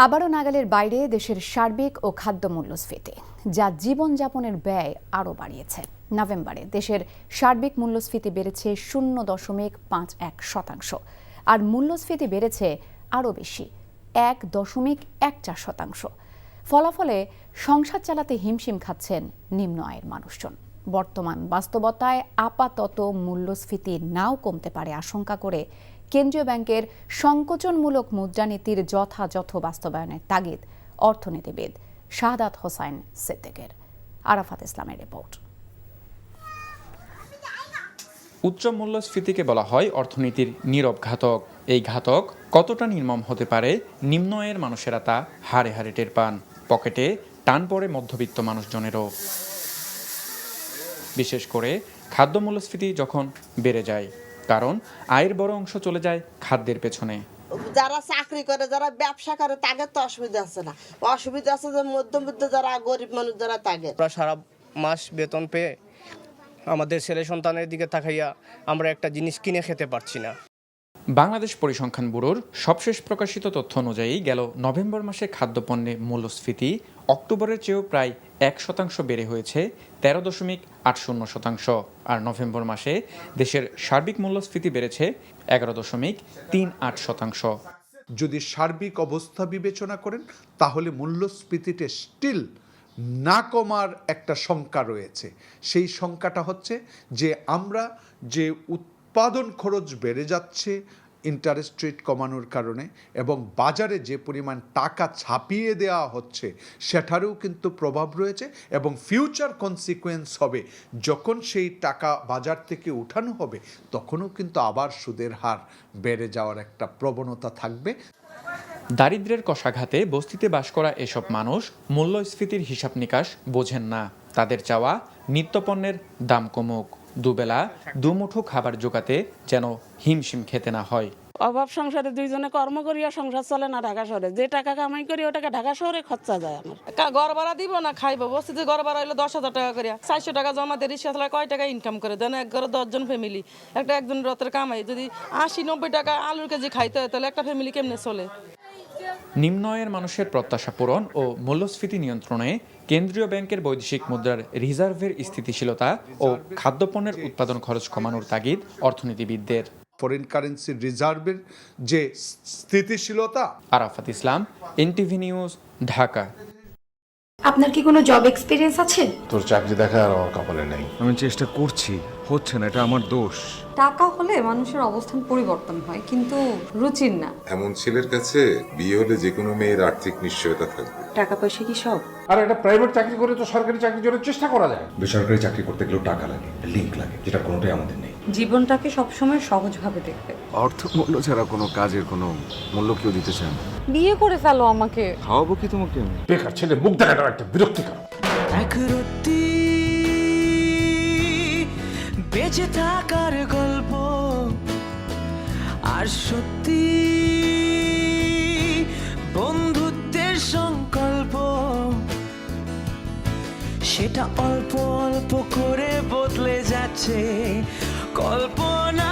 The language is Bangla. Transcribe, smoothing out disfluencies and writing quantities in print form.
আবারও নাগালের বাইরে দেশের সার্বিক ও খাদ্য মূল্যস্ফীতি, যা জীবনযাপনের ব্যয় আরও বাড়িয়েছে। নভেম্বরে দেশের সার্বিক মূল্যস্ফীতি বেড়েছে 0.51%, আর মূল্যস্ফীতি বেড়েছে আরও বেশি 1.14%। ফলাফলে সংসার চালাতে হিমশিম খাচ্ছেন নিম্ন আয়ের মানুষজন। বর্তমান বাস্তবতায় আপাতত মূল্যস্ফীতি নাও কমতে পারে আশঙ্কা করে কেন্দ্রীয় ব্যাংকের সংকোচনমূলক মুদ্রানীতির যথাযথ বাস্তবায়নের তাগিদ অর্থনীতিবিদ শাহাদাত হোসাইন সিদ্দিকের। আরাফাত ইসলামের রিপোর্ট। উচ্চ মূল্যস্ফীতিকে বলা হয় অর্থনীতির নীরব ঘাতক। এই ঘাতক কতটা নির্মম হতে পারে নিম্ন আয়ের মানুষেরা তা হাড়ে হাড়ে টের পান। পকেটে টান পড়ে মধ্যবিত্ত মানুষজনেরও, বিশেষ করে খাদ্য মূল্যস্ফীতি যখন বেড়ে যায়, কারণ আয়ের বড় অংশ চলে যায় খাদ্যের পেছনে। যারা চাকরি করে, যারা ব্যবসা করে, তাদের তো অসুবিধা আছে না। অসুবিধা আছে যে মধ্যবিত্ত যারা, গরিব মানুষ যারা, তাদের। সারা মাস বেতন পেয়ে আমাদের ছেলে সন্তানের দিকে তাকাইয়া আমরা একটা জিনিস কিনে খেতে পারছি না। বাংলাদেশ পরিসংখ্যান ব্যুরোর সবশেষ প্রকাশিত তথ্য অনুযায়ী গেল নভেম্বর মাসে খাদ্যপণ্যে মূল্যস্ফীতি অক্টোবরের চেয়েও প্রায় 1% বেড়ে হয়েছে 13.80%, আর নভেম্বর মাসে দেশের সার্বিক মূল্যস্ফীতি বেড়েছে 11.38%। যদি সার্বিক অবস্থা বিবেচনা করেন তাহলে মূল্যস্ফীতিতে স্টিল না কমার একটা শঙ্কা রয়েছে। সেই শঙ্কাটা হচ্ছে যে আমরা যে উৎপাদন খরচ বেড়ে যাচ্ছে ইন্টারেস্ট রেট কমানোর কারণে, এবং বাজারে যে পরিমাণ টাকা ছাপিয়ে দেওয়া হচ্ছে সেটারও কিন্তু প্রভাব রয়েছে, এবং ফিউচার কনসিকুয়েন্স হবে যখন সেই টাকা বাজার থেকে উঠানো হবে তখনও কিন্তু আবার সুদের হার বেড়ে যাওয়ার একটা প্রবণতা থাকবে। দারিদ্র্যের কষাঘাতে বস্তিতে বাস করা এসব মানুষ মূল্যস্ফীতির হিসাব নিকাশ বোঝেন না। তাদের চাওয়া নিত্যপণ্যের দাম কমুক, দুবেলা দুমুঠো খাবার জোগাতে যেন হিমশিম খেতে না হয়। অভাব সংসারে দুইজনে কর্ম করিয়া সংসার চলে না ঢাকা শহরে। যে টাকা কামাই করি ও টাকা ঢাকা শহরে খরচা যায় আমার। ঘর ভাড়া দিব না খাইবো, বস্তিতে ঘর ভাড়া হইলো 10,000 টাকা করে, 400 টাকা জমা দিয়ে রিক্সা চালায় কয় টাকা ইনকাম করে দেন? এক ঘরে 10 জন ফ্যামিলি, একজন রথের কামাই যদি 80-90 টাকা আলুর কেজি খাইতে হয় তাহলে একটা ফ্যামিলি কেমনে চলে? নিম্ন আয়ের মানুষের প্রত্যাশা পূরণ ও মূল্যস্ফীতি নিয়ন্ত্রণে কেন্দ্রীয় ব্যাংকের বৈদেশিক মুদ্রার রিজার্ভের স্থিতিশীলতা ও খাদ্যপণ্যের উৎপাদন খরচ কমানোর তাগিদ অর্থনীতিবিদদের। ফরেন কারেন্সি রিজার্ভের যে স্থিতিশীলতা। আরাফাত ইসলাম, এনটিভি নিউজ, ঢাকা। আপনার কি কোনো জব এক্সপিরিয়েন্স আছে? তোর চাকরি দেখা আর আমার কপালে নেই। আমি চেষ্টা করছি, হচ্ছে না, এটা আমার দোষ। টাকা হলে মানুষের অবস্থান পরিবর্তন হয়, কিন্তু রুচির না। এমন ছেলের কাছে বিয়ে হলে যে কোনো মেয়ের আর্থিক নিশ্চয়তা থাকবে। টাকা পয়সা কি সব? আর একটা প্রাইভেট চাকরি করে তো সরকারি চাকরির জন্য চেষ্টা করা যায়। বেসরকারি চাকরি করতে গেলেও টাকা লাগে, লিঙ্ক লাগে, যেটা কোনোটাই আমাদের নেই। জীবনটাকে সবসময় সহজভাবে দেখবে। অর্থ মূল্য ছাড়া কোনো কাজের কোনো মূল্য কেউ দিতে চায় না। বিয়ে করে ফেলো আমাকে। খাওয়াবো কি তোমাকে? বেকার ছেলে মুখ দেখাটা একটা বিরক্তিকর। এক রত্তি বেঁচে থাকার গল্প, আর সত্যি বন্ধুত্বের সংকল্প, সেটা অল্প অল্প করে বদলে যাচ্ছে কল্পনা।